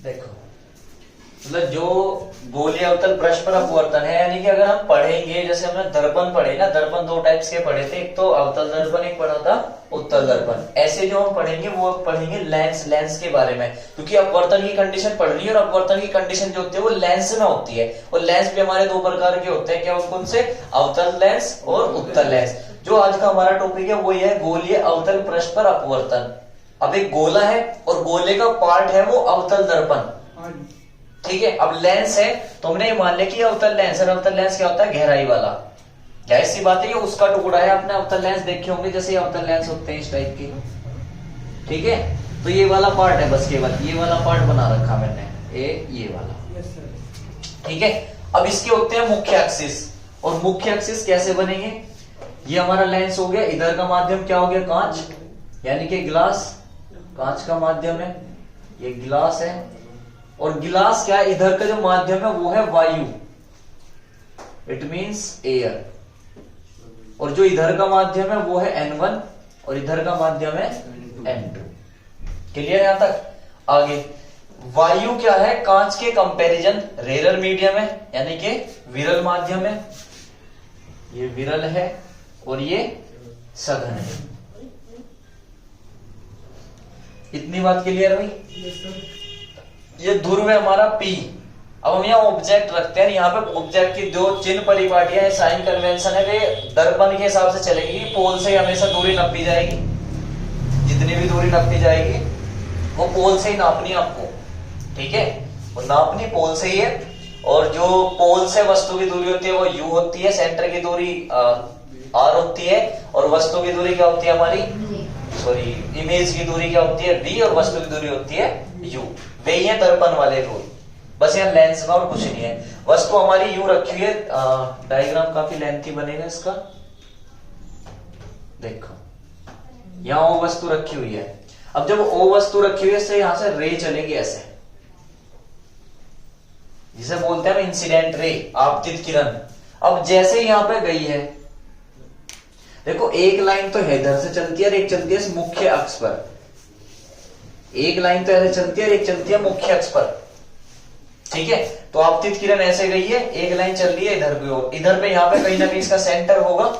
देखो मतलब जो गोलीय अवतल पृष्ठ पर अपवर्तन है, यानी कि अगर हम पढ़ेंगे, जैसे हमने दर्पण पढ़े ना, दर्पण दो टाइप्स के पढ़े थे, एक तो अवतल दर्पण, एक पढ़ा था उत्तल दर्पण। ऐसे जो हम पढ़ेंगे वो पढ़ेंगे लेंस के बारे में, क्योंकि अपवर्तन की कंडीशन पढ़ रही है, और अपवर्तन की कंडीशन जो होती है वो लेंस में होती है। और लेंस भी हमारे दो प्रकार के होते हैं, क्या कौन से? अवतल लेंस और उत्तल लेंस। जो आज का हमारा टॉपिक है वो है गोलीय अवतल पृष्ठ पर अपवर्तन। अब एक गोला है और गोले का पार्ट है वो अवतल दर्पण, ठीक है। अब लेंस है तो हमने ये मान लिया कि अवतल लेंस है। अवतल लेंस क्या होता है? गहराई वाला। जाहिर सी बात है ये उसका टुकड़ा है। आपने अवतल लेंस देखे होंगे, जैसे अवतल लेंस होते हैं इस टाइप के, ठीक है। तो ये वाला पार्ट है, बस केवल ये वाला पार्ट बना रखा मैंने, ये वाला, ठीक है। अब इसके होते हैं मुख्य एक्सिस, और मुख्य एक्सिस कैसे बनेंगे? ये हमारा लेंस हो गया, इधर का माध्यम क्या हो गया? कांच, यानी कि ग्लास, कांच का माध्यम है, ये गिलास है। और गिलास क्या है? इधर का जो माध्यम है वो है वायु, इट मींस एयर। और जो इधर का माध्यम है वो है N1, और इधर का माध्यम है N2। क्लियर यहां तक? आगे वायु क्या है? कांच के कंपैरिजन रेयर मीडियम है, यानी कि विरल माध्यम है। ये विरल है और ये सघन है। इतनी बात क्लियर हुई? ये ध्रुव है हमारा P। अब हम यहाँ ऑब्जेक्ट रखते हैं, यहाँ पे ऑब्जेक्ट की जो चिन्ह परिपाटियां है, साइन कन्वेंशन है, वे दर्पण के हिसाब से चलेगी। पोल से हमेशा दूरी नापी जाएगी, जितनी भी दूरी नापी जाएगी वो पोल से ही नापनी आपको, ठीक है। वो नापनी पोल से ही है। और जो पोल से वस्तु की दूरी होती है वो U होती है, सेंटर की दूरी R होती है, और वस्तु की दूरी क्या होती है हमारी? सॉरी, इमेज की दूरी क्या होती है? V, और वस्तु की दूरी होती है U। वे ही है दर्पण वाले रूल। बस यहाँ लेंस में और कुछ नहीं है। वस्तु हमारी यूं रखी हुई है, डायग्राम काफी लेंथी बनेगा इसका। देखो यहाँ O वस्तु रखी हुई है। अब जब O वस्तु रखी हुई है, इससे यहां से रे चलेगी ऐसे, जिसे बोलते हैं इंसिडेंट रे, आपतित किरण। अब जैसे यहां पे गई है, देखो एक लाइन तो है इधर से चलती है और एक चलती है इस मुख्य अक्ष पर। एक लाइन तो ऐसे चलती है और एक चलती है मुख्य अक्ष पर, ठीक है। तो आपतित किरण ऐसे गई है, एक लाइन चल रही है इधर पे, और इधर पे यहाँ पे कहीं ना कहीं इसका सेंटर होगा।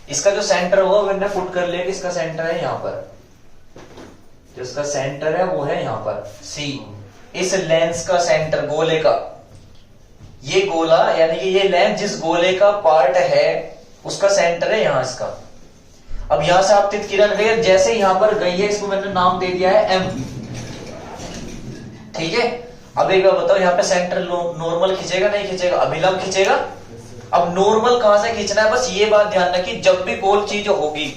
इसका जो सेंटर होगा मैंने पुट कर लिया कि इसका सेंटर है यहाँ पर, जो इसका सेंटर है वो है यहाँ पर C। इस लेंस का सेंटर गोले का, ये गोला यानी कि ये लेंस जिस गोले का पार्ट है उसका सेंटर है यहाँ इसका। अब यहां से आपतित किरण गई, जैसे यहां पर गई है, इसको मैंने नाम दे दिया है M, ठीक है। अब एक बार बताओ, यहाँ पे सेंटर नॉर्मल खींचेगा नहीं खींचेगा? अभिलंब खींचेगा। अब नॉर्मल कहां से खींचना है? बस ये बात ध्यान रखिए, जब भी गोल चीज होगी,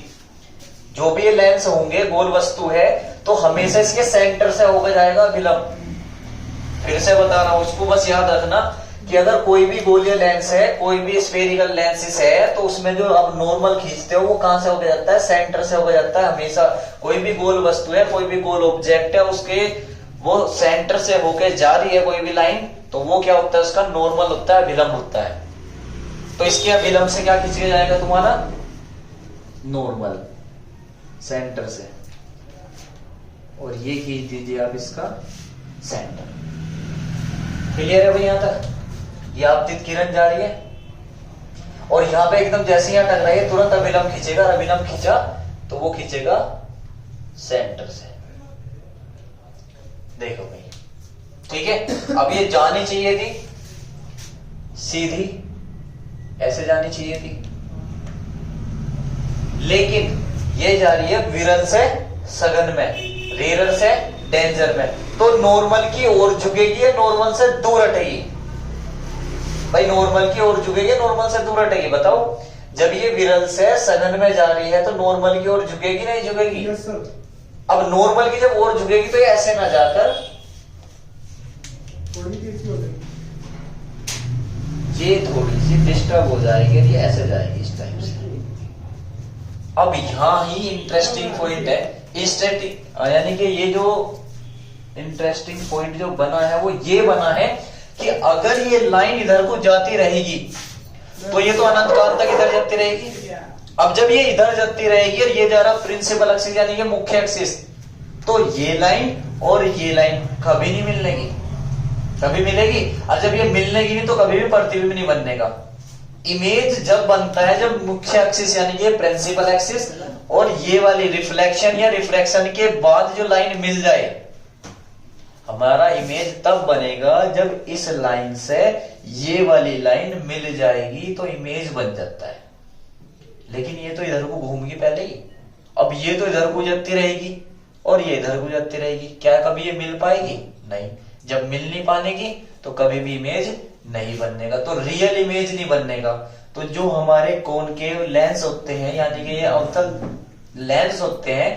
जो भी ये लेंस होंगे, गोल वस्तु है, तो हमेशा इसके सेंटर से होकर जाएगा अभिलंब। फिर से बता रहा हूं, उसको बस याद रखना कि अगर कोई भी गोलीय लेंस है, कोई भी स्फेरिकल लेंसेस है, तो उसमें जो आप नॉर्मल खींचते हो वो कहां से होकर जाता है? सेंटर से होकर जाता है हमेशा। कोई भी गोल वस्तु है, कोई भी गोल ऑब्जेक्ट है, उसके वो सेंटर से होकर जा रही है कोई भी लाइन, तो वो क्या होता है? उसका नॉर्मल होता है, अभिलंब होता है। तो इसके अभिलंब से क्या खींच के जाएगा तुम्हारा? नॉर्मल, सेंटर से। और ये खींच दीजिए आप इसका सेंटर। क्लियर है भाई यहां तक? ये आपतित किरण जा रही है और यहां पे एकदम जैसे यहां टकराई है, तुरंत अभिलंब खींचेगा। अभिलंब खींचा तो वो खींचेगा सेंटर से। देखो भाई, ठीक है। अब ये जानी चाहिए थी सीधी, ऐसे जानी चाहिए थी, लेकिन ये जा रही है विरल से सघन में, रेयर से डेंजर में। तो नॉर्मल की ओर झुकेगी या नॉर्मल से दूर हटेगी? भाई नॉर्मल की ओर झुकेगी, नॉर्मल से दूर हटेगी? बताओ। जब ये विरल से सघन में जा रही है तो नॉर्मल की ओर झुकेगी नहीं झुकेगी? yes, sir. अब नॉर्मल की जब ओर झुकेगी तो ये ऐसे ना जाकर ये थोड़ी सी डिस्टर्ब हो जाएगी, ये ऐसे जाएगी इस टाइप से। अब यहां ही इंटरेस्टिंग पॉइंट है, स्टैटिक, यानी कि ये जो इंटरेस्टिंग पॉइंट जो बना है वो ये बना है कि अगर ये लाइन इधर को जाती रहेगी तो ये तो अनंत काल तक इधर जाती रहेगी। अब जब ये इधर जाती रहेगी और ये जा रहा प्रिंसिपल एक्सिस यानी कि मुख्य एक्सिस, तो ये लाइन और ये लाइन कभी नहीं मिलनेगी। कभी मिलेगी। और जब ये मिलने की नहीं तो कभी भी प्रतिबिंब नहीं बनने का। इमेज जब बनता है जब मुख्य एक्सिस यानी कि प्रिंसिपल एक्सिस और ये वाली रिफ्लेक्शन या रिफ्रैक्शन के बाद जो लाइन मिल जाए, हमारा इमेज तब बनेगा जब इस लाइन से ये वाली लाइन मिल जाएगी तो इमेज बन जाता है। लेकिन ये तो इधर को घूमगी पहले ही, अब ये तो इधर को जाती रहेगी और ये इधर को जाती रहेगी, क्या कभी ये मिल पाएगी? नहीं। जब मिल नहीं पाने की तो कभी भी इमेज नहीं बनने का, तो रियल इमेज नहीं बनने का। तो जो हमारे कॉनकेव लेंस होते हैं यानी कि ये अवतल लेंस होते हैं,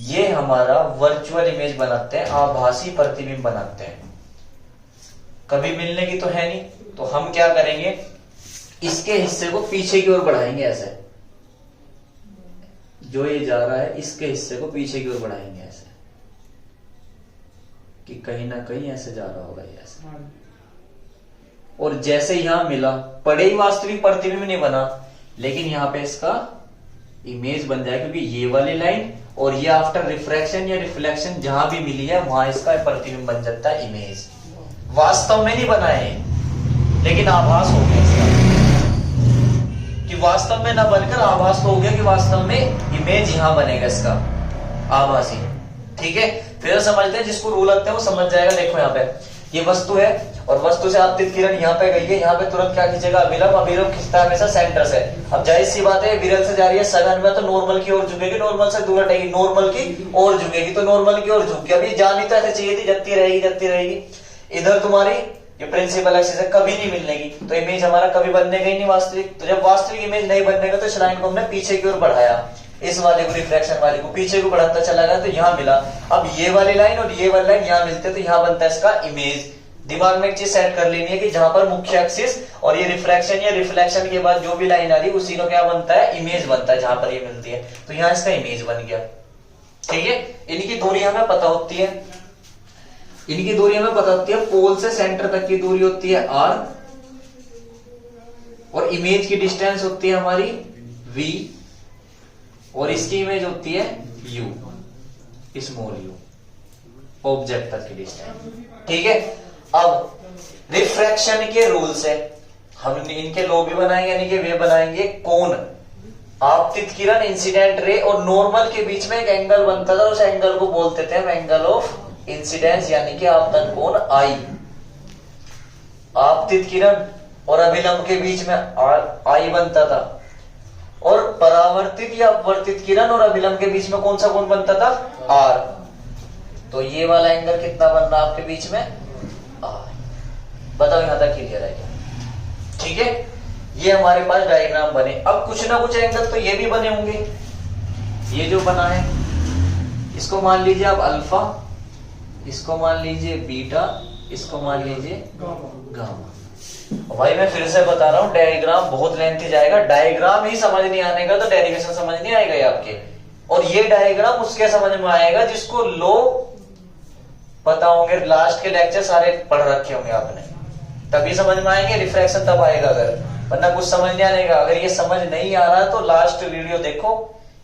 ये हमारा वर्चुअल इमेज बनाते हैं, आभासी प्रतिबिंब बनाते हैं। कभी मिलने की तो है नहीं, तो हम क्या करेंगे, इसके हिस्से को पीछे की ओर बढ़ाएंगे ऐसे, जो ये जा रहा है इसके हिस्से को पीछे की ओर बढ़ाएंगे ऐसे कि कहीं ना कहीं ऐसे जा रहा होगा ये ऐसे। और जैसे यहां मिला, पड़े ही वास्तविक प्रतिबिंब नहीं बना, लेकिन यहां पे इसका इमेज बन जाए, क्योंकि ये वाली लाइन और ये आफ्टर रिफ्रैक्शन या रिफ्लेक्शन जहां भी मिली है वहां इसका प्रतिबिंब बन जाता है इमेज। वास्तव में नहीं बना है लेकिन आभास हो गया इसका, कि वास्तव में ना बनकर आभास तो हो गया कि वास्तव में इमेज यहां बनेगा इसका आभासी। ठीक है, फिर समझते हैं, जिसको रूल लगता है वो समझ जाएगा। देखो यहाँ पे ये वस्तु है और वस्तु से आपतित किरण यहाँ पे गई है, यहाँ पे तुरंत क्या खींचेगा, अभिलंब। अभिलंब खींचता है हमेशा सेंटर से। अब जाहिर सी बात है विरल से जा रही है सघन में, तो नॉर्मल की ओर झुकेगी, नॉर्मल से दूर हटेगी, नॉर्मल की ओर झुकेगी, तो नॉर्मल की ओर झुक गया। अभी जानी तो ऐसे चाहिए थी, जती रहेगी जती रहेगी। इधर तुम्हारी ये प्रिंसिपल एक्सिस है, कभी नहीं मिलने की, तो इमेज हमारा कभी बनने का ही नहीं वास्तविक। तो जब वास्तविक इमेज नहीं बनने का तो इस लाइन को हमने पीछे की ओर बढ़ाया, इस वाले को रिफ्रैक्शन वाले को पीछे को बढ़ाता चला गया, तो यहाँ मिला। अब ये वाली लाइन और ये वाली लाइन यहाँ मिलते, तो यहाँ बनता है इसका इमेज। दिमाग में एक चीज सेट कर लेनी है कि जहां पर मुख्य एक्सिस और ये रिफ्रैक्शन या रिफ्लेक्शन के बाद जो भी लाइन आ रही है उसी को क्या बनता है, इमेज बनता है, जहां पर ये मिलती है। तो यहाँ इसका इमेज बन गया। ठीक है, इनकी दूरी हमें पता होती है, इनकी दूरी हमें पता होती है, पोल से सेंटर तक की दूरी होती है r, और इमेज की डिस्टेंस होती है हमारी v, और इसकी इमेज होती है u, स्मॉल u, ऑब्जेक्ट तक की डिस्टेंस। ठीक है, अब रिफ्रैक्शन के रूल से हम इनके लो भी बनाएंगे, यानी कि वे बनाएंगे कोण, आपतित किरण, इंसिडेंट रे और नॉर्मल के बीच में एक एंगल बनता था, उस एंगल को बोलते थे हम एंगल ऑफ इंसिडेंस, यानी कि आपतन कोण आई। आपतित किरण और अभिलंब के बीच में आई बनता था, और परावर्तित या अपवर्तित किरण और अभिलंब के बीच में कौन सा कोण बनता था, आर। तो ये वाला एंगल कितना बन रहा आपके बीच में, आर। बताओ यहां तक क्लियर है क्या? ठीक है, ये हमारे पास डायग्राम बने। अब कुछ ना कुछ एंगल तो ये भी बने होंगे। ये जो बना है इसको मान लीजिए आप अल्फा, इसको मान लीजिए बीटा, इसको मान लीजिए गामा। भाई मैं फिर से बता रहा हूं, डायग्राम बहुत लेंथी जाएगा, डायग्राम ही समझ नहीं आने का तो डेरिवेशन समझ नहीं आएगा ये आपके। और ये डायग्राम उसके समझ में आएगा जिसको लो पता होंगे, लास्ट के लेक्चर सारे पढ़ रखे होंगे आपने, तभी समझ में आएंगे। रिफ्रैक्शन तब आएगा, अगर वरना कुछ समझ नहीं आएगा। अगर ये समझ नहीं आ रहा तो लास्ट वीडियो देखो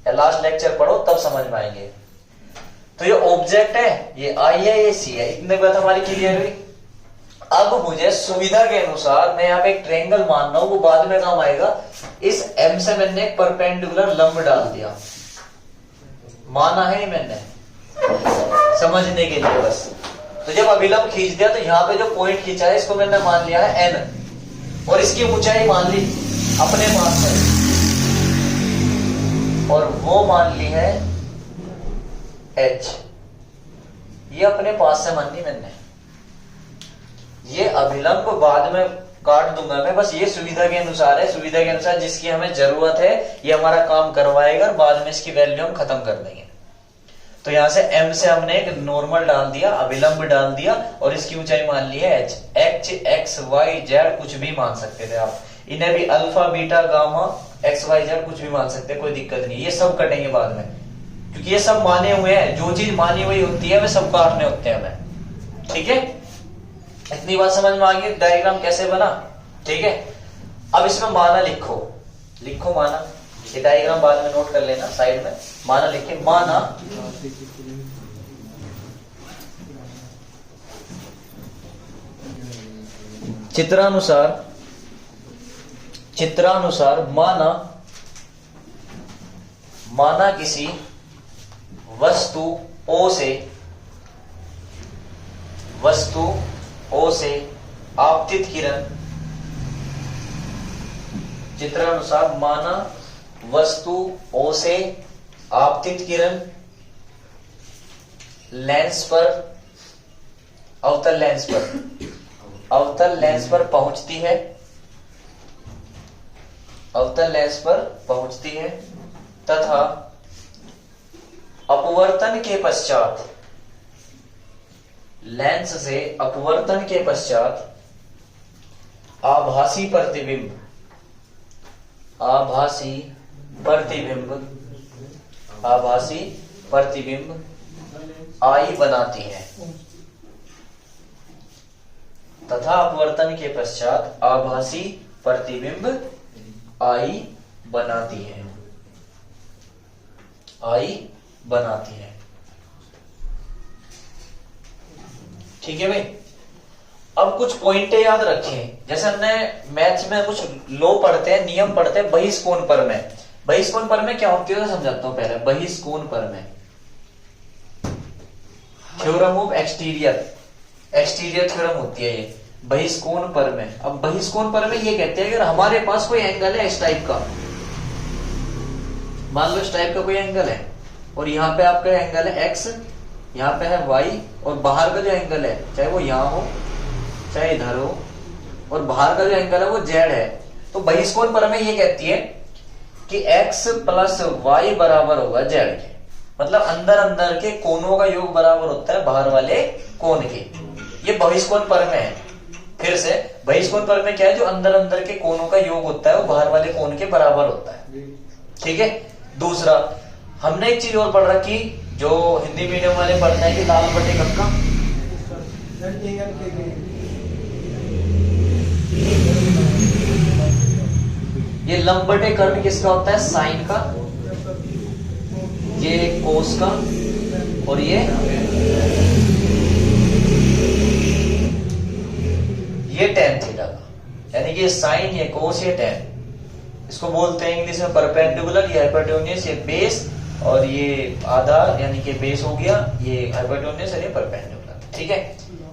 या लास्ट लेक्चर पढ़ो, तब समझ में आएंगे। तो ये ऑब्जेक्ट है, ये आई है, ये सी है, इतने बात हमारी क्लियर हुई। अब मुझे सुविधा के अनुसार मैं यहाँ पे एक ट्रायंगल मान रहा हूं, वो बाद में काम आएगा। इस एम से मैंने एक परपेंडिकुलर लंब डाल दिया, माना है मैंने समझने के लिए बस। तो जब अभिलंब खींच दिया तो यहाँ पे जो पॉइंट खींचा है इसको मैंने मान लिया है n, और इसकी ऊंचाई मान ली अपने पास है, और वो मान ली है h, ये अपने पास से मान ली मैंने। ये अभिलंब बाद में काट दूंगा मैं, बस ये सुविधा के अनुसार है, सुविधा के अनुसार जिसकी हमें जरूरत है ये हमारा काम करवाएगा, और बाद में इसकी वैल्यू हम खत्म कर देंगे। तो यहां से m से हमने एक नॉर्मल डाल दिया, अभिलंब डाल दिया, और इसकी ऊंचाई मान ली है h। h, x, y, z कुछ भी मान सकते थे आप, इन्हें भी alpha, beta, gamma, x, y, z कुछ भी मान सकते हैं, कोई दिक्कत नहीं। ये सब कटेंगे बाद में, क्योंकि ये सब माने हुए हैं, जो चीज मानी हुई होती है वे सब काटने होते हैं हमें। ठीक है, इतनी बात समझ में आ गई डायग्राम कैसे बना। ठीक है, अब इसमें माना लिखो, लिखो माना, ये डायग्राम बाद में नोट कर लेना साइड में। माना लिखे, माना चित्रानुसार माना किसी वस्तु O से आपतित किरण, चित्रानुसार माना वस्तु O से आपतित किरण लेंस पर, अवतल लेंस पर पहुंचती है तथा अपवर्तन के पश्चात, लेंस से अपवर्तन के पश्चात आभासी प्रतिबिंब आई बनाती है, तथा अपवर्तन के पश्चात आभासी प्रतिबिंब आई बनाती है। ठीक है भाई। अब कुछ पॉइंटें याद रखें, जैसे हमने मैथ्स में कुछ लॉ पढ़ते हैं, नियम पढ़ते हैं बहिष्कोण पर में क्या होती है समझाता हूं पहले। बहिष्कोण पर में थ्योरम ऑफ एक्सटीरियर थ्योरम होती है ये बहिष्कोण पर में। अब बहिष्कोण पर में ये कहते हैं अगर हमारे पास कोई एंगल है इस टाइप का, मान लो इस टाइप का कोई एंगल है और यहाँ पे आपका एंगल है x, यहाँ पे है y, और बाहर का जो एंगल है चाहे वो यहाँ हो चाहे इधर हो, और बाहर का जो एंगल है वो z है, तो बहिष्कोण पर में ये कहती है कि x प्लस y बराबर होगा z के, मतलब अंदर के कोणों का योग बराबर होता है बाहर वाले कोण के। ये बहिष्कोण पर में है। फिर से बहिष्कोण पर में क्या है, जो अंदर के कोणों का योग होता है वो बाहर वाले कोण के बराबर होता है। ठीक है। दूसरा हमने एक चीज और पढ़ रखी जो हिंदी मीडियम वाले पढ़ते हैं कि लाल बटे कक्का, ये लंब बटे कर्ण किसका होता है, साइन का, ये कोस का, और ये टेन थीटा का, यानी कि ये साइन, ये कोस, ये टेन। इसको बोलते हैं इंग्लिश में परपेंडिकुलर, ये हाइपोटेन्यूज, ये बेस, और ये आधा यानी कि बेस हो गया, ये हाइपोटेन्यूज और ये परपेंडिकुलर। ठीक है,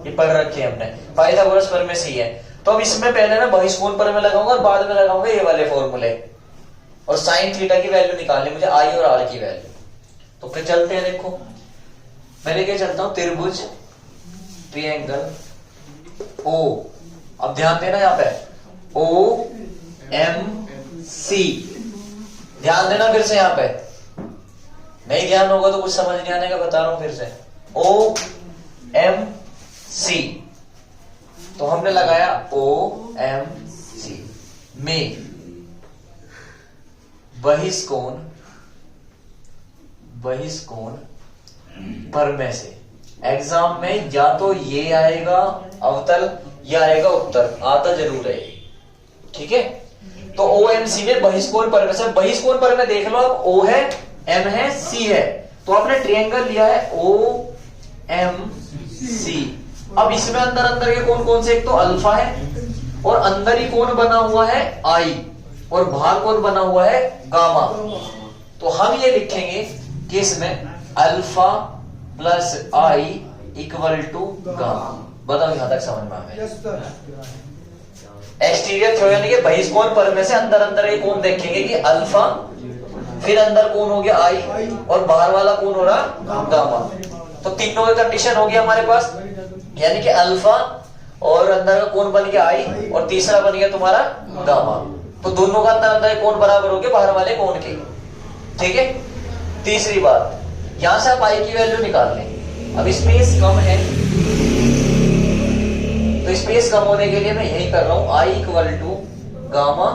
ये पढ़ रखे हैं हमने, पाइथागोरस प्रमेय से ही है। तो अब इसमें पहले ना बहिष्कोण पर में लगाऊंगा और बाद में लगाऊंगा ये वाले फॉर्मूले, और साइन थीटा की वैल्यू निकालनी मुझे, आई और आर की वैल्यू। तो फिर चलते हैं, देखो मैं लेके चलता हूं त्रिभुज, ट्रायंगल ओ। अब ध्यान देना यहाँ पे ओ एम सी, ध्यान देना फिर से, यहाँ पे नहीं ध्यान होगा तो कुछ समझ नहीं आने का, बता रहा हूं फिर से। ओ एम सी, तो हमने लगाया ओ एम सी में बहिष्कोण पर में से। एग्जाम में या तो ये आएगा अवतल या आएगा उत्तर, आता जरूर है। ठीक है, तो ओ एम सी में बहिष्कोण पर में से, बहिष्कोण पर में देख लो आप, ओ है, एम है, सी है, तो आपने ट्रायंगल लिया है ओ एम सी। अब इसमें अंदर के कोण कौन से, एक तो अल्फा है, और अंदर ही कोण बना हुआ है आई, और बाहर कोण बना हुआ है गामा। तो हम ये लिखेंगे कि इसमें alpha plus i equal to gamma. बताओ यहां तक समझ में आ गया? एक्सटीरियर थ्योरम यानी कि बहिष्कोण पर में से अंदर एक कोण देखेंगे कि अल्फा, फिर अंदर कोण हो गया आई, और बाहर वाला कोण हो रहा गामा। तो तीनों की कंडीशन हो गया हमारे पास, यानी कि अल्फा और अंदर का कोण बन गया आई, और तीसरा बन गया तुम्हारा गामा। तो दोनों का अंदर कोण बराबर हो गया बाहर वाले कोण के। ठीक है। तीसरी बात, यहां से आप आई की वैल्यू निकाल लें। अब स्पेस कम है, तो स्पेस कम होने के लिए मैं यही कर रहा हूं, आई इक्वल टू गामा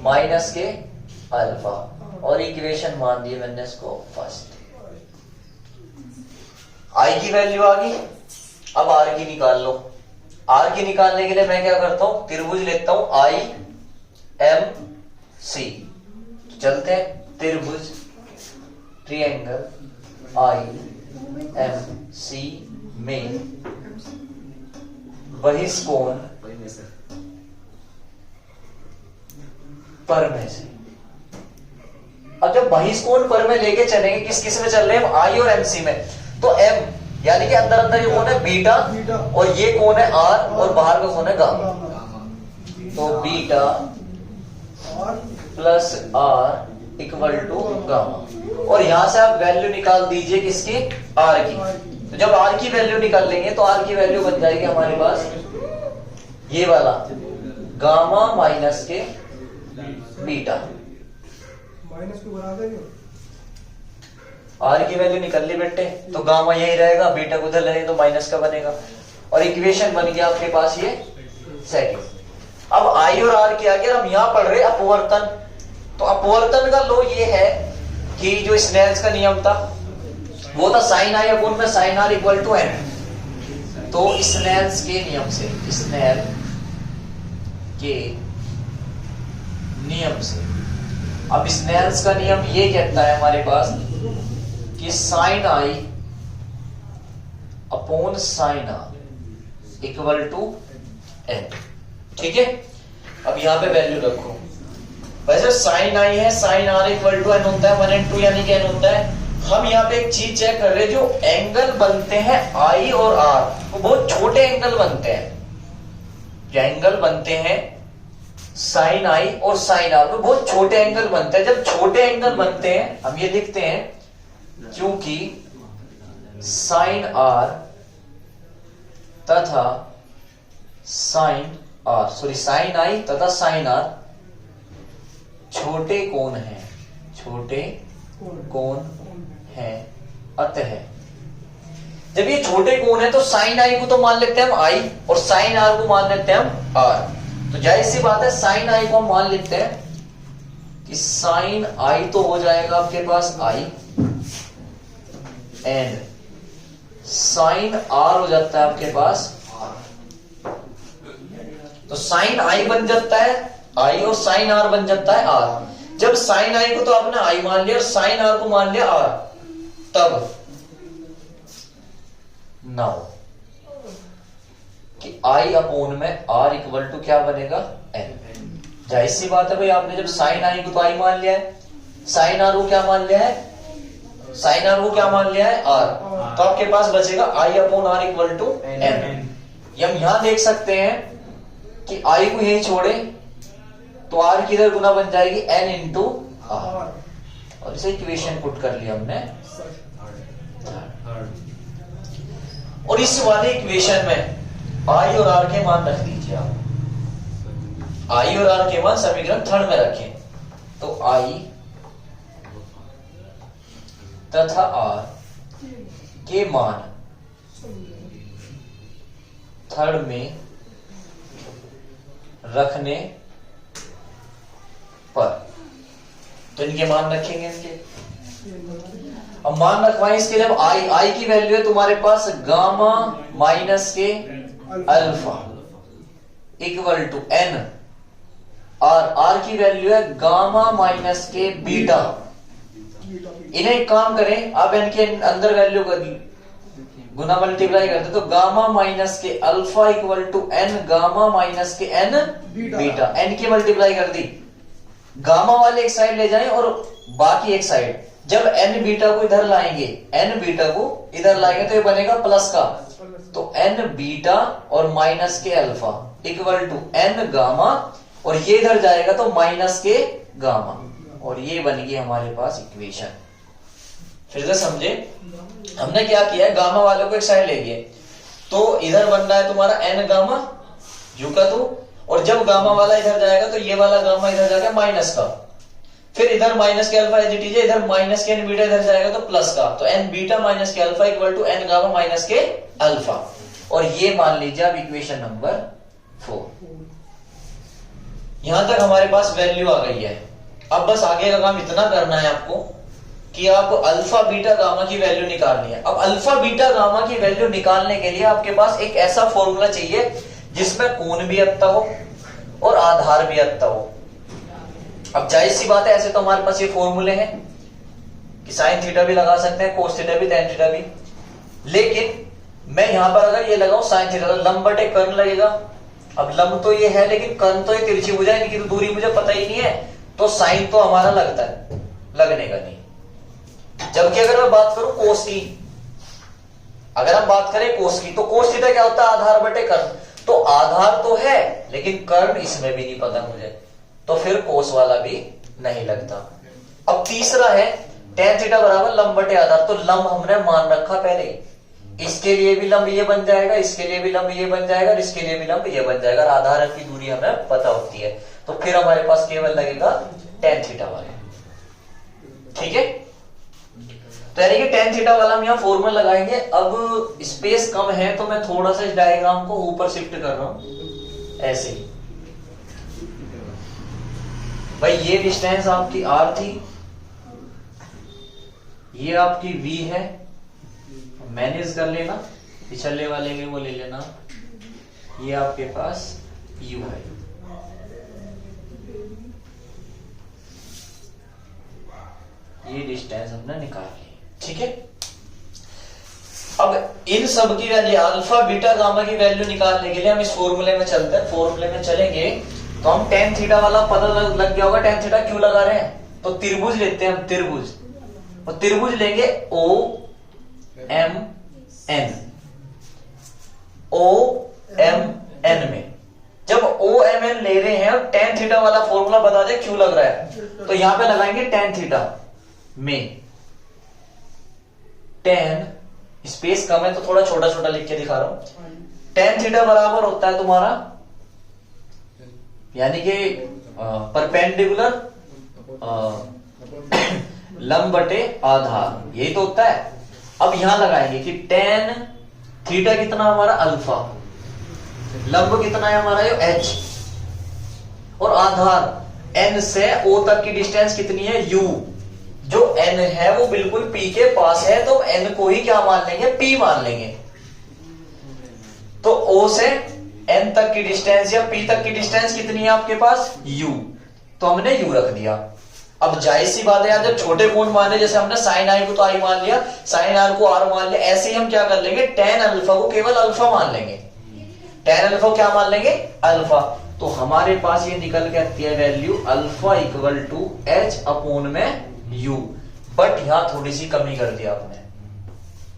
माइनस के अल्फा, और इक्वेशन मान दिए मैंने इसको फर्स्ट। आई की वैल्यू आ गई, अब आर की निकाल लो। आर की निकालने के लिए मैं क्या करता हूं, त्रिभुज लेता हूं आई एम सी। चलते हैं, त्रिभुज ट्रायंगल आई एम सी में बहिष्कोण पर में से। अब जब बहिष्कोण पर में लेके चलेंगे, किस किस में चल रहे हैं हम, आई और एमसी में, तो एम यानी कि अंदर अंदर ये कोण है बीटा और ये कोण है आर और बाहर का कोण है गामा। तो beta plus r equal to gamma. और यहां से आप वैल्यू निकाल दीजिए किसकी, आर की। तो जब आर की वैल्यू निकाल लेंगे तो आर की वैल्यू बन जाएगी हमारे पास ये वाला गामा माइनस के बीटा। माइनस को बना देंगे, आर की वैल्यू निकल ली बेटे, तो गामा यही रहेगा, बीटा को उधर लेंगे तो माइनस का बनेगा। और इक्वेशन बन गया आपके पास ये सेकंड। अब आई और आर के आगे हम यहां पढ़ रहे अपवर्तन। तो अपवर्तन का लो ये है कि जो स्नेल्स का नियम था वो था साइन आई अपॉन में sine r equal to n. तो स्नेल्स के नियम से, स्नेल के नियम से, अब स्नेल्स का नियम ये कहता है हमारे पास कि sine i upon sine r equal to n. ठीक है, अब यहां पे वैल्यू रखो। वैसे साइन आई है, sine r equal to n होता है, 1 and 2 यानी कि एन होता है। हम यहाँ पे एक चीज चेक कर रहे हैं, जो एंगल बनते हैं आई और आर वो बहुत छोटे एंगल बनते हैं। जो एंगल बनते हैं साइन आई और साइन आर में बहुत छोटे एंगल बनते हैं। जब छोटे एंगल बनते हैं हम ये लिखते हैं क्योंकि साइन आर तथा साइन आई तथा साइन आर छोटे कोण हैं, छोटे कोण हैं। अतः जब ये छोटे कोण है तो साइन आई को तो मान लेते हैं हम आई और साइन आर को मान लेते हैं हम आर। तो जाहिर सी बात है साइन आई को हम मान लेते हैं कि साइन आई तो हो जाएगा आपके पास आई एंड साइन आर हो जाता है आपके पास आर। तो साइन आई बन जाता है आई और साइन आर बन जाता है आर। जब साइन आई को तो आपने आई मान लिया और साइन आर को मान लिया आर, तब नाउ कि आई अपॉन में आर इक्वल टू क्या बनेगा एन। जाहिर सी बात है भाई, आपने जब साइन आई को तो आई मान लिया है, साइन आर को क्या मान लिया है, साइन आर को क्या मान लिया है आर, तो आपके पास बचेगा I upon R equal to N. हम यहां देख सकते हैं कि आई को यही छोड़े तो आर की इधर गुना बन जाएगी एन इंटू आर, और इसे इक्वेशन पुट कर लिया हमने। और इस वाले इक्वेशन में आई और आर के मान रख दीजिए आप। आई और आर के मान समीकरण थर्ड में रखें, तो आई तथा आर के मान थर्ड में रखने पर, तो इनके मान रखेंगे इनके। अब मान रखवाएं इसके लिए, आई की वैल्यू है तुम्हारे पास गामा माइनस के अल्फा इक्वल टू एन, और आर की वैल्यू है गामा माइनस के बीटा। इन्हें एक काम करें, आप एन के अंदर वैल्यू गुना मल्टीप्लाई करते तो गामा माइनस के alpha equal to n gamma minus के एन बीटा। एन की मल्टीप्लाई कर दी, गामा वाले एक साइड ले जाएं और बाकी एक साइड। जब एन बीटा को इधर लाएंगे, एन बीटा को इधर लाएंगे तो ये बनेगा प्लस का, तो एन बीटा और माइनस के alpha equal to n gamma, और ये इधर जाएगा तो माइनस के गामा, और ये बन गई हमारे पास इक्वेशन। फिर से समझे, हमने क्या किया है, गामा वालों को एक साइड ले गए, तो इधर बन रहा है तुम्हारा एन गामा यू का तो, और जब गामा वाला इधर जाएगा तो ये वाला गामा इधर जाएगा माइनस का, फिर इधर माइनस के अल्फा एज इट इज, इधर माइनस के एन बीटा इधर जाएगा तो प्लस का, तो एन बीटा माइनस के alpha equal to n gamma minus के अल्फा। और ये मान लीजिए अब इक्वेशन नंबर 4। यहां तक हमारे पास वैल्यू आ गई है। अब बस आगे का काम इतना करना है आपको कि आप अल्फा बीटा गामा की वैल्यू निकालनी है। अब अल्फा बीटा गामा की वैल्यू निकालने के लिए आपके पास एक ऐसा फॉर्मूला चाहिए जिसमें कोण भी आता हो और आधार भी आता हो। अब जाहिर सी बात है, ऐसे तो हमारे पास ये फॉर्मूले हैं कि साइन थीटा भी लगा सकते हैं, कोस थीटा भी, tan थीटा भी, लेकिन मैं यहां पर अगर ये लगाऊं साइन थीटा, तो लंब बटे कर्ण लगेगा। अब लंब तो ये है लेकिन कर्ण तो ये तिरछी भुजाएं, इनकी तो दूरी मुझे पता ही नहीं है, तो साइन तो हमारा लगता है, लगने का नहीं। जबकि अगर मैं बात करूं कोस की, अगर हम बात करें कोस की, तो कोस थीटा क्या होता है? आधार बटे कर्ण। तो आधार तो है लेकिन कर्ण इसमें भी नहीं पता मुझे, तो फिर कोस वाला भी नहीं लगता। अब तीसरा है tan थीटा बराबर लंब बटे आधार। तो लंब हमने मान रखा पहले, इसके लिए भी लंब ये बन जाएगा, इसके लिए भी लंब ये बन जाएगा, और इसके लिए भी लंब ये बन जाएगा। आधार की दूरी हमें पता होती है, तो फिर हमारे पास केवल लगेगा tan थीटा वाला। ठीक है, तो यानी कि tan थीटा वाला हम यहाँ फॉर्मूला लगाएंगे। अब स्पेस कम है तो मैं थोड़ा सा इस डायग्राम को ऊपर शिफ्ट कर रहा हूं, ऐसे। भाई ये डिस्टेंस आपकी r थी, ये आपकी v है, मैनेज कर लेना, पिछले वाले के वो ले लेना, ये आपके पास u है। ये डिस्टेंस हमने निकाल ली। ठीक है, अब इन सब की वैल्यू अल्फा बीटा गामा की वैल्यू निकालने के लिए हम इस फॉर्मूले में चलते हैं। फॉर्मूले में चलेंगे तो हम tan थीटा वाला पता लग गया होगा, tan थीटा क्यों लगा रहे हैं। तो त्रिभुज लेते हैं हम, त्रिभुज, और त्रिभुज लेंगे OMN में। जब OMN ले रहे हैं और tan थीटा वाला फॉर्मूला बता दे क्यों लग रहा है, तो यहां पे लगाएंगे tan थीटा में tan, स्पेस कम है तो थोड़ा छोटा छोटा लिख के दिखा रहा हूं। tan थीटा बराबर होता है तुम्हारा, यानी कि परपेंडिकुलर लंब बटे आधार, यही तो होता है। अब यहां लगाएंगे कि tan थीटा कितना हमारा अल्फा, लंब कितना है हमारा यो h, और आधार n से o तक की डिस्टेंस कितनी है u। जो n है वो बिल्कुल p के पास है, तो n को ही क्या मान लेंगे, p मान लेंगे। तो o से n तक की डिस्टेंस या p तक की डिस्टेंस कितनी है आपके पास, u, तो हमने u रख दिया। अब जाहिर सी बात है यार, जब छोटे कोण मान लिया, जैसे हमने साइन आई को तो आई मान लिया, साइन आर को आर मान लिया, ऐसे ही हम क्या कर लेंगे, tan अल्फा को केवल अल्फा मान लेंगे। tan अल्फा को क्या मान लेंगे, अल्फा। तो हमारे पास ये निकल के आती है value alpha equal to h upon में u। बट यहां थोड़ी सी कमी कर दी आपने।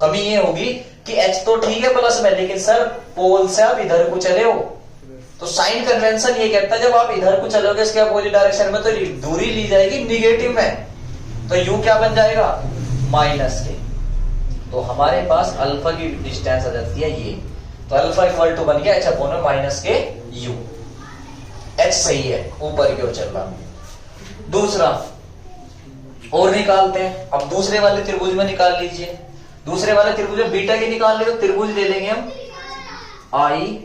कमी ये होगी कि h तो ठीक है प्लस में, लेकिन सर पोल से आप इधर को चले हो, तो साइन कन्वेंशन ये कहता है जब आप इधर को चलोगे इसके अपोजिट डायरेक्शन में, तो दूरी ली जाएगी निगेटिव में, तो u क्या बन जाएगा, माइनस के। तो हमारे पास अल्फा की डिस्टेंस आ जाती है ये, तो अल्फा इक्वल टू बन गया h अपोन में माइनस के u। h सही है, ऊपर की ओर चल रहा। दूसरा और निकालते हैं। अब दूसरे वाले त्रिभुज में निकाल लीजिए। दूसरे वाले त्रिभुज में बीटा की निकाल ले, तो त्रिभुज ले लेंगे हम IMN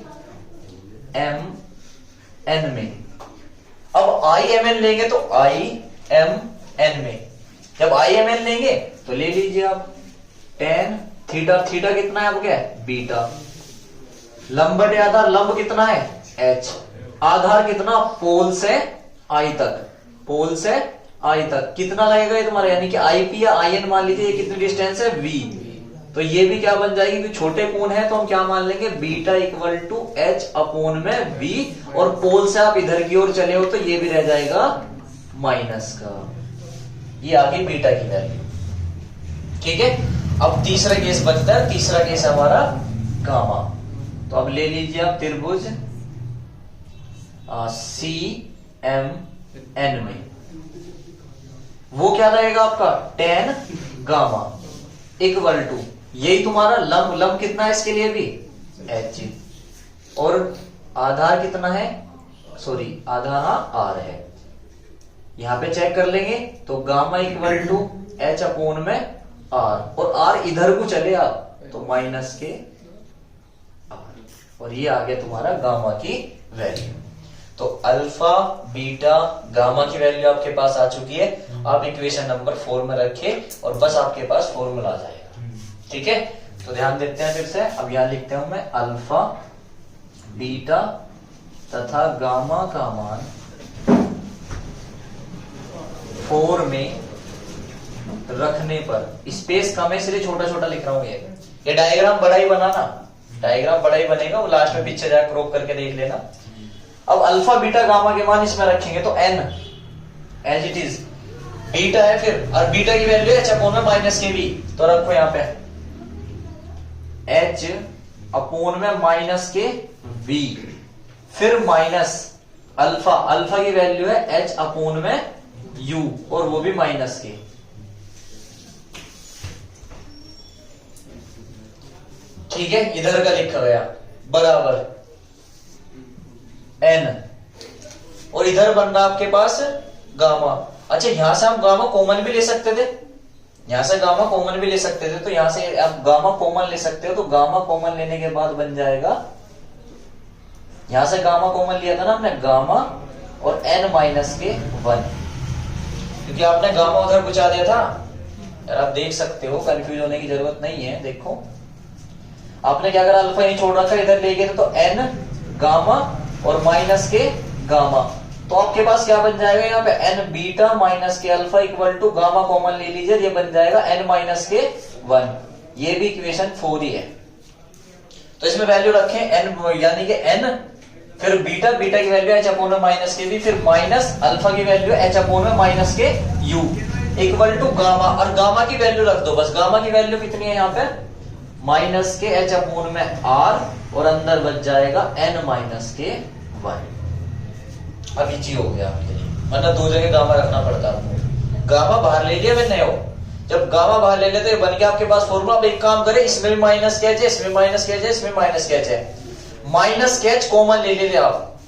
में। अब IMN लेंगे तो IMN में, जब IMN लेंगे तो ले लीजिए आप tan थीटा, थीटा कितना है आपका, बीटा, लंब बटे आधार, लंब कितना है h, आधार कितना, पोल से I तक, पोल से I तक कितना लगेगा ये तुम्हारा, यानी कि IP या IN मान लीजिए, ये कितनी डिस्टेंस है v। तो ये भी क्या बन जाएगी, कि छोटे कोण है तो हम क्या मान लेंगे, beta equal to h upon में v, और पोल से आप इधर की ओर चले हो तो ये भी रह जाएगा माइनस का। ये आ गई बीटा की वैल्यू। ठीक है, अब तीसरा केस बचता है, तीसरा केस हमारा गामा। तो अब ले लीजिए आप त्रिभुज CMN में, वो क्या रहेगा आपका, tan गामा इक्वल टू, यही तुम्हारा लंब, लंब कितना है इसके लिए भी h, और आधार कितना है, सॉरी आधार हाँ r है, यहां पे चेक कर लेंगे। तो gamma equal to h upon में r, और r इधर को चले आप तो माइनस के r, और ये आ गया तुम्हारा गामा की वैल्यू। तो अल्फा बीटा गामा की वैल्यू आपके पास आ चुकी है। आप इक्वेशन नंबर 4 में रखिए और बस आपके पास फॉर्मूला आ जाएगा। ठीक है, तो ध्यान देते हैं फिर से। अब यहां लिखते हूं मैं अल्फा बीटा तथा गामा का मान 4 में रखने पर, स्पेस कम है इसलिए छोटा छोटा लिख रहा हूं। ये डायग्राम बड़ा ही बनाना, डायग्राम बड़ा ही बनेगा, वो लास्ट में पीछे जाकर क्रॉप करके देख लेना। अब अल्फा बीटा गामा के मान इसमें रखेंगे तो n, as it is. Beta है फिर, और बीटा की वैल्यू है एच अपोन में माइनस के वी, तो रखो यहां पे एच अपोन में माइनस के वी, फिर माइनस अल्फा, अल्फा की वैल्यू है एच अपोन में यू, और वो भी माइनस के। ठीक है, इधर का लिखा गया बराबर एन, और इधर बन रहा आपके पास गामा। अच्छा, यहां से हम गामा कॉमन भी ले सकते थे, यहां से गामा कॉमन भी ले सकते थे, तो यहां से आप गामा कॉमन ले सकते हो, तो गामा कॉमन लेने के बाद बन जाएगा, यहां से गामा कॉमन लिया था ना हमने, गामा और n माइनस के 1, क्योंकि आपने गामा उधर बुझा दिया था यार, आप देख सकते हो, कंफ्यूज होने की जरूरत नहीं है। देखो आपने क्या करा, अल्फा ही छोड़ रखा, इधर ले गए तो n गामा और माइनस के गामा, तो आपके पास क्या बन जाएगा यहाँ पे n बीटा माइनस के alpha equal to gamma common ले लीजिए, ये बन जाएगा n माइनस के 1, ये भी इक्वेशन 4 ही है। तो इसमें वैल्यू रखें n, यानी कि n, फिर बीटा, बीटा की वैल्यू h अपोन में माइनस के भी, फिर माइनस अल्फा की वैल्यू h अपोन में माइनस के u इक्वल टू गामा, और गामा की वैल्यू रख दो बस। गामा की वैल्यू कितनी है यहाँ पे, माइनस के h अपोन में r, और अंदर बच जाएगा n माइनस के 1। अब इजी हो गया आपके लिए, वरना दो जगह गामा रखना पड़ता है। गामा बाहर ले लिया मैंने, हो जब गामा बाहर ले लेते बन गया आपके पास फॉर्मूला। अब एक काम करें, इसमें भी माइनस के एच है, इसमें माइनस के एच है, इसमें माइनस के एच है, माइनस के एच कॉमन ले लीजिए आप,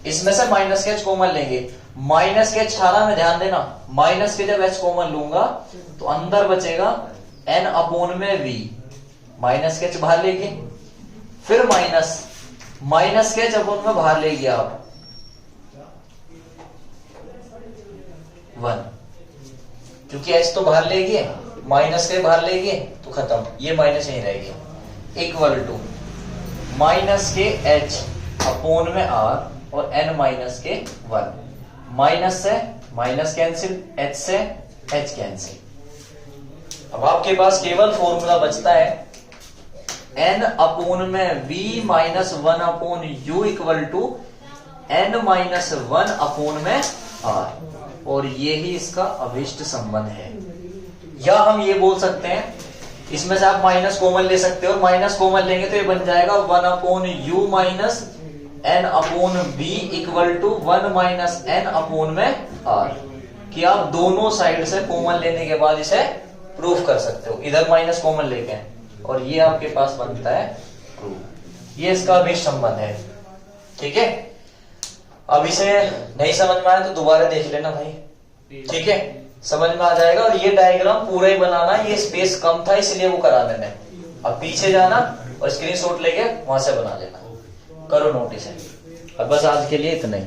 इसमें से माइनस के एच कॉमन लेंगे। माइनस के एच छाना में ध्यान देना, माइनस के जब एच कॉमन लूंगा तो अंदर बचेगा n अपोन में v, माइनस के एच बाहर लेंगे, फिर माइनस के एच अपोन में बाहर ले गया आप 1, क्योंकि h तो बाहर ले गए, माइनस के बाहर ले गए तो खत्म, ये माइनस यहीं रह गया, इक्वल टू माइनस के h अपोन में r और n माइनस के 1, माइनस से माइनस कैंसिल, h से h कैंसिल। अब आपके पास केवल फॉर्मूला बचता है n अपोन में v minus 1 upon u equal to n minus 1 upon में r, और ये ही इसका अभिष्ट संबंध है। या हम ये बोल सकते हैं, इसमें से आप माइनस कॉमन ले सकते हो, माइनस कॉमन लेंगे तो ये बन जाएगा 1 upon u minus n upon b equal to 1 minus n upon में r, कि आप दोनों साइड से कॉमन लेने के बाद इसे प्रूफ कर सकते हो, इधर माइनस कॉमन लेके, और ये आपके पास बनता है प्रूफ। ये इसका अभिष्ट संबंध है। ठीक है, अब इसे नहीं समझ में आया तो दोबारा देख लेना भाई, ठीक है, समझ में आ जाएगा। और ये डायग्राम पूरा ही बनाना, ये स्पेस कम था इसलिए वो करा देना। अब पीछे जाना और स्क्रीनशॉट लेके वहां से बना लेना, करो नोटिस है। अब बस आज के लिए इतना ही।